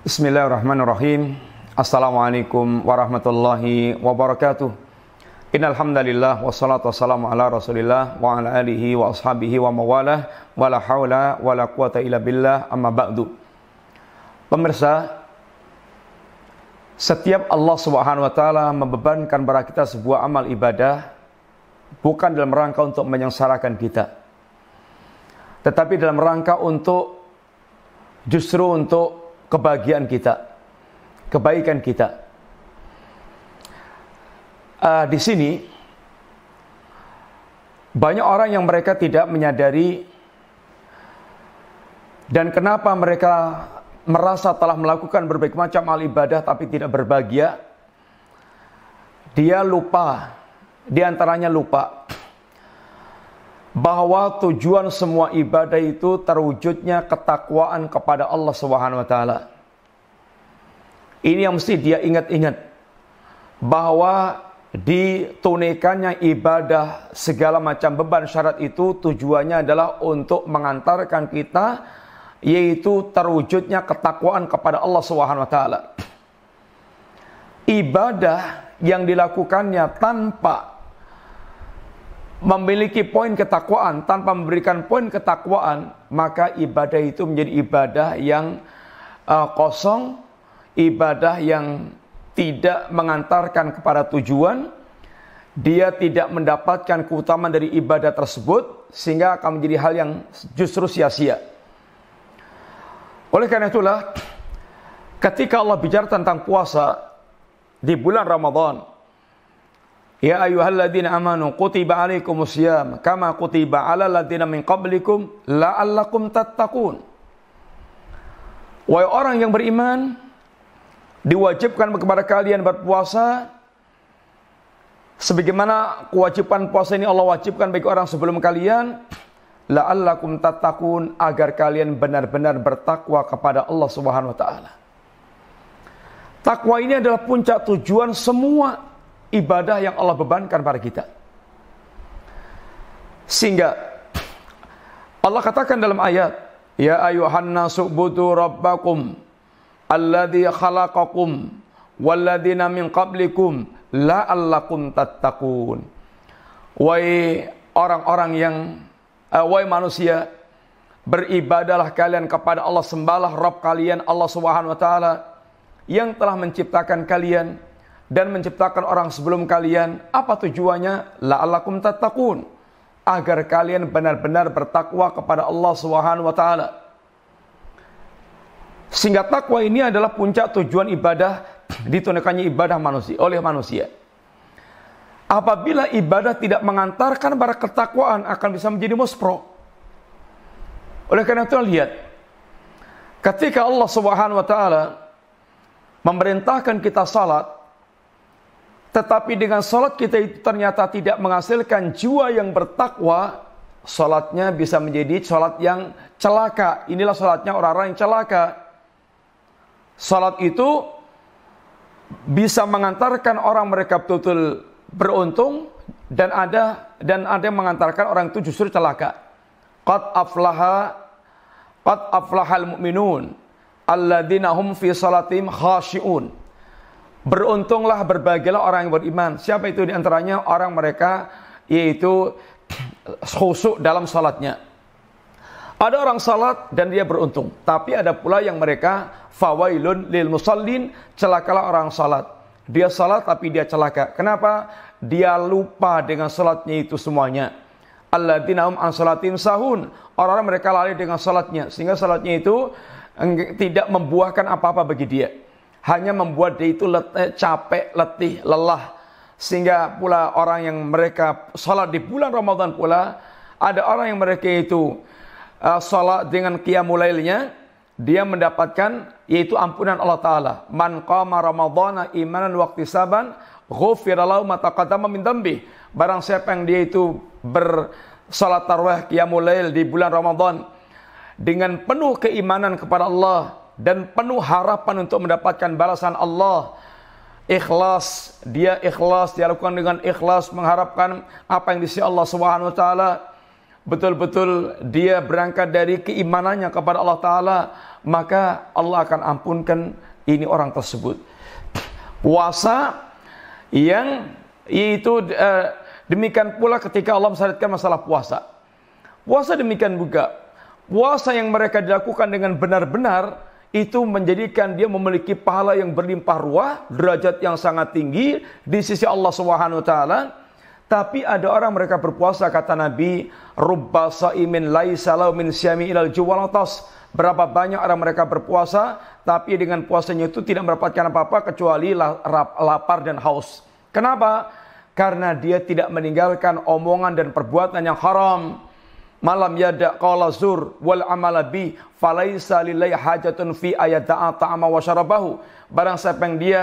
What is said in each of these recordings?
Bismillahirrahmanirrahim. Assalamualaikum warahmatullahi wabarakatuh. Innal hamdalillah wassalatu wassalamu ala Rasulillah wa ala alihi wa ashabihi wa mawalah wala haula wala quwata illa billah amma ba'du. Pemirsa, setiap Allah Subhanahu wa taala membebankan kepada kita sebuah amal ibadah bukan dalam rangka untuk menyengsarakan kita, tetapi dalam rangka untuk justru untuk kebahagiaan kita, kebaikan kita. Di sini banyak orang yang mereka tidak menyadari, dan kenapa mereka merasa telah melakukan berbagai macam amal ibadah tapi tidak berbahagia. Dia lupa, diantaranya lupa bahwa tujuan semua ibadah itu terwujudnya ketakwaan kepada Allah Subhanahu wa taala. Ini yang mesti dia ingat-ingat, bahwa ditunaikannya ibadah segala macam beban syarat itu tujuannya adalah untuk mengantarkan kita, yaitu terwujudnya ketakwaan kepada Allah Subhanahu wa taala. Ibadah yang dilakukannya tanpa memiliki poin ketakwaan, tanpa memberikan poin ketakwaan, maka ibadah itu menjadi ibadah yang kosong, ibadah yang tidak mengantarkan kepada tujuan. Dia tidak mendapatkan keutamaan dari ibadah tersebut, sehingga akan menjadi hal yang justru sia-sia. Oleh karena itulah, ketika Allah bicara tentang puasa di bulan Ramadan, ya ayyuhalladzina amanu kutiba alaikumusiyam kama kutiba alal ladzina min qablikum la'allakum tattaqun. Wahai orang yang beriman, diwajibkan kepada kalian berpuasa sebagaimana kewajiban puasa ini Allah wajibkan bagi orang sebelum kalian, la'allakum tattaqun, agar kalian benar-benar bertakwa kepada Allah Subhanahu wa taala. Takwa ini adalah puncak tujuan semua ibadah yang Allah bebankan pada kita. Sehingga Allah katakan dalam ayat, ya ayyuhan nasu ubudu rabbakum alladzi khalaqakum walladzina min qablikum la'allakum tattaqun. Wahai orang-orang yang wahai manusia, beribadahlah kalian kepada Allah, sembahlah Rabb kalian Allah Subhanahu wa taala yang telah menciptakan kalian dan menciptakan orang sebelum kalian. Apa tujuannya? La'allakum tattaqun, agar kalian benar-benar bertakwa kepada Allah Subhanahu wa taala. Sehingga takwa ini adalah puncak tujuan ibadah, ditunaikannya ibadah manusia oleh manusia. Apabila ibadah tidak mengantarkan pada ketakwaan, akan bisa menjadi muspro. Oleh karena itu lihat, ketika Allah Subhanahu wa taala memerintahkan kita salat, tetapi dengan salat kita itu ternyata tidak menghasilkan jiwa yang bertakwa, salatnya bisa menjadi salat yang celaka. Inilah salatnya orang-orang yang celaka. Salat itu bisa mengantarkan orang mereka betul-betul beruntung, dan ada yang mengantarkan orang itu justru celaka. Qad aflahal mu'minun alladzina hum fi salatihim khashi'un. Beruntunglah, berbahagialah orang yang beriman. Siapa itu diantaranya? Orang mereka yaitu khusyuk dalam salatnya. Ada orang salat dan dia beruntung, tapi ada pula yang mereka fawailun lil musallin, celakalah orang salat. Dia salat tapi dia celaka. Kenapa? Dia lupa dengan salatnya itu semuanya. Alladzina hum an salatihim sahun. Orang-orang mereka lalai dengan salatnya, sehingga salatnya itu tidak membuahkan apa-apa bagi dia. Hanya membuat dia itu capek, letih, lelah. Sehingga pula orang yang mereka salat di bulan Ramadan pula, ada orang yang mereka itu salat dengan qiyamul lailnya, dia mendapatkan yaitu ampunan Allah Ta'ala. Man qama ramadhana imanan waqtisaban ghufira lahu ma taqaddama min dhanbi. Barang siapa yang dia itu bersalat tarawih qiyamul lail di bulan Ramadan dengan penuh keimanan kepada Allah dan penuh harapan untuk mendapatkan balasan Allah, ikhlas, dia lakukan dengan ikhlas mengharapkan apa yang di sisi Allah Subhanahu wa taala, betul-betul dia berangkat dari keimanannya kepada Allah Ta'ala, maka Allah akan ampunkan ini orang tersebut. Puasa yang itu demikian pula ketika Allah mensyariatkan masalah puasa. Puasa demikian juga. Puasa yang mereka dilakukan dengan benar-benar itu menjadikan dia memiliki pahala yang berlimpah ruah, derajat yang sangat tinggi di sisi Allah Subhanahu wa taala. Tapi ada orang mereka berpuasa, kata Nabi, rubba shaimin laisa lahu min syami ilal juwalatas. Berapa banyak orang mereka berpuasa, tapi dengan puasanya itu tidak mendapatkan apa-apa kecuali lapar dan haus. Kenapa? Karena dia tidak meninggalkan omongan dan perbuatan yang haram. Malam yada qala zur wal amala bi falaisa lillahi hajatun fi ayata'a ta'ama wa syarabahu. Barang siapa yang dia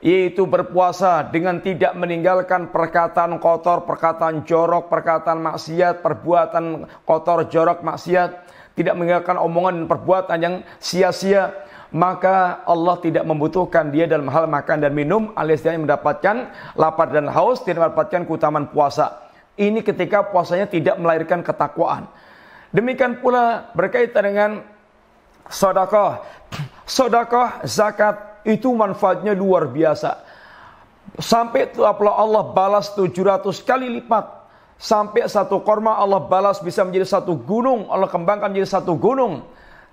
yaitu berpuasa dengan tidak meninggalkan perkataan kotor, perkataan jorok, perkataan maksiat, perbuatan kotor, jorok, maksiat, tidak meninggalkan omongan dan perbuatan yang sia-sia, maka Allah tidak membutuhkan dia dalam hal makan dan minum, alias dia mendapatkan lapar dan haus, tidak mendapatkan keutamaan puasa. Ini ketika puasanya tidak melahirkan ketakwaan. Demikian pula berkaitan dengan sedekah. Sedekah, zakat itu manfaatnya luar biasa. Sampai Allah balas 700 kali lipat. Sampai satu korma Allah balas bisa menjadi satu gunung. Allah kembangkan menjadi satu gunung.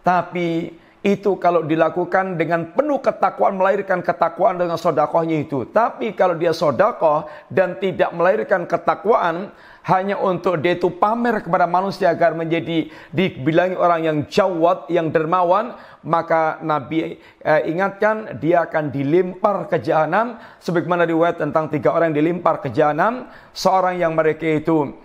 Tapi itu kalau dilakukan dengan penuh ketakwaan, melahirkan ketakwaan dengan sedekahnya itu. Tapi kalau dia sedekah dan tidak melahirkan ketakwaan, hanya untuk dia itu pamer kepada manusia agar menjadi dibilangi orang yang jawad, yang dermawan, maka Nabi ingatkan dia akan dilempar ke jahanam. Sebagaimana riwayat tentang 3 orang yang dilempar ke jahanam, seorang yang mereka itu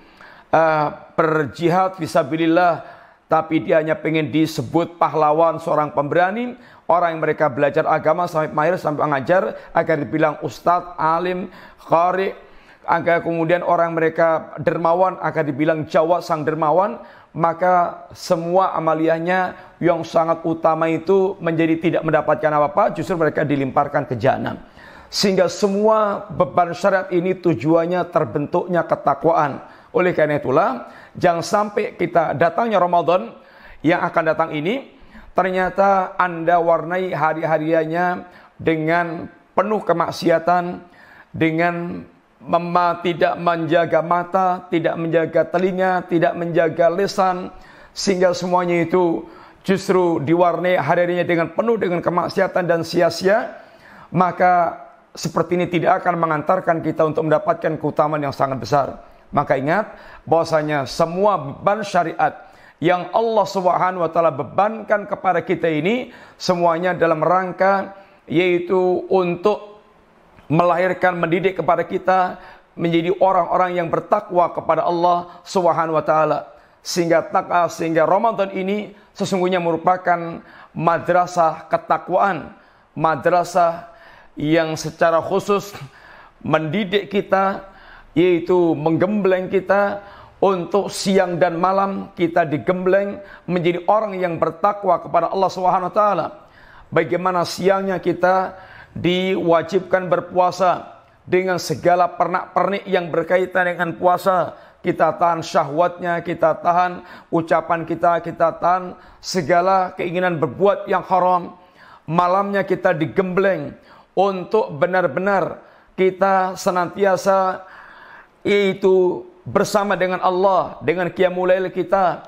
berjihad fisabilillah, tapi dia hanya pengen disebut pahlawan, seorang pemberani. Orang yang mereka belajar agama sampai mahir, sampai mengajar, agar dibilang ustadz, alim, qari. Agar kemudian orang mereka dermawan, agar dibilang Jawa sang dermawan. Maka semua amaliyahnya yang sangat utama itu menjadi tidak mendapatkan apa-apa. Justru mereka dilimparkan ke jahanam. Sehingga semua beban syariat ini tujuannya terbentuknya ketakwaan. Oleh karena itulah, jangan sampai kita datangnya Ramadan yang akan datang ini, ternyata Anda warnai hari-harianya dengan penuh kemaksiatan, dengan tidak menjaga mata, tidak menjaga telinga, tidak menjaga lisan, sehingga semuanya itu justru diwarnai hari-harinya dengan penuh dengan kemaksiatan dan sia-sia. Maka seperti ini tidak akan mengantarkan kita untuk mendapatkan keutamaan yang sangat besar. Maka ingat bahwasanya semua beban syariat yang Allah Subhanahu wa taala bebankan kepada kita ini semuanya dalam rangka yaitu untuk melahirkan, mendidik kepada kita menjadi orang-orang yang bertakwa kepada Allah Subhanahu wa taala. Sehingga Ramadan ini sesungguhnya merupakan madrasah ketakwaan, madrasah yang secara khusus mendidik kita, yaitu menggembleng kita untuk siang dan malam kita digembleng menjadi orang yang bertakwa kepada Allah Subhanahu wa taala. Bagaimana siangnya kita diwajibkan berpuasa dengan segala pernak-pernik yang berkaitan dengan puasa. Kita tahan syahwatnya, kita tahan ucapan kita tahan segala keinginan berbuat yang haram. Malamnya kita digembleng untuk benar-benar kita senantiasa yaitu bersama dengan Allah, dengan qiyamul lail kita,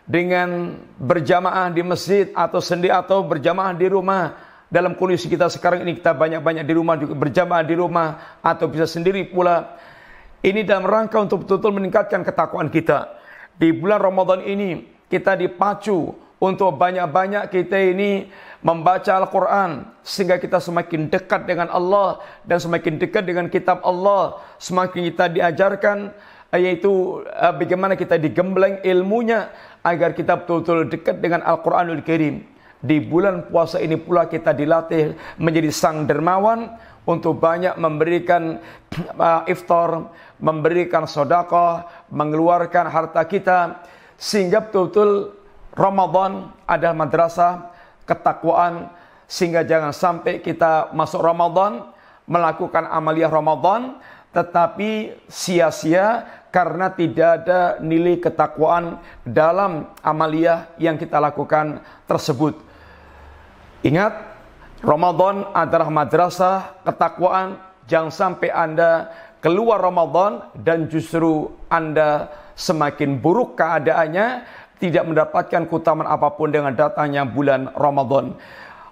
dengan berjamaah di masjid atau sendiri atau berjamaah di rumah. Dalam kondisi kita sekarang ini kita banyak-banyak di rumah, juga berjamaah di rumah atau bisa sendiri pula. Ini dalam rangka untuk betul-betul meningkatkan ketakwaan kita. Di bulan Ramadan ini kita dipacu untuk banyak-banyak kita ini membaca Al-Quran, sehingga kita semakin dekat dengan Allah dan semakin dekat dengan kitab Allah. Semakin kita diajarkan yaitu bagaimana kita digembleng ilmunya agar kita betul-betul dekat dengan Al-Quranul Karim. Di bulan puasa ini pula kita dilatih menjadi sang dermawan untuk banyak memberikan iftar, memberikan sedekah, mengeluarkan harta kita, sehingga betul-betul Ramadan adalah madrasah ketakwaan, sehingga jangan sampai kita masuk Ramadan melakukan amaliyah Ramadan tetapi sia-sia karena tidak ada nilai ketakwaan dalam amaliyah yang kita lakukan tersebut. Ingat, Ramadan adalah madrasah ketakwaan. Jangan sampai Anda keluar Ramadan dan justru Anda semakin buruk keadaannya, tidak mendapatkan keutamaan apapun dengan datangnya bulan Ramadan.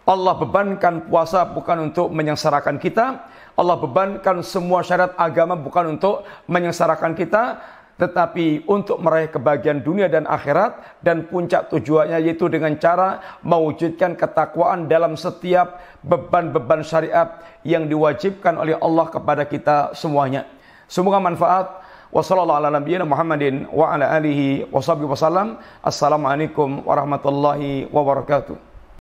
Allah bebankan puasa bukan untuk menyengsarakan kita. Allah bebankan semua syariat agama bukan untuk menyengsarakan kita, tetapi untuk meraih kebahagiaan dunia dan akhirat, dan puncak tujuannya yaitu dengan cara mewujudkan ketakwaan dalam setiap beban-beban syariat yang diwajibkan oleh Allah kepada kita semuanya. Semoga manfaat. Wassalamualaikum warahmatullahi wabarakatuh.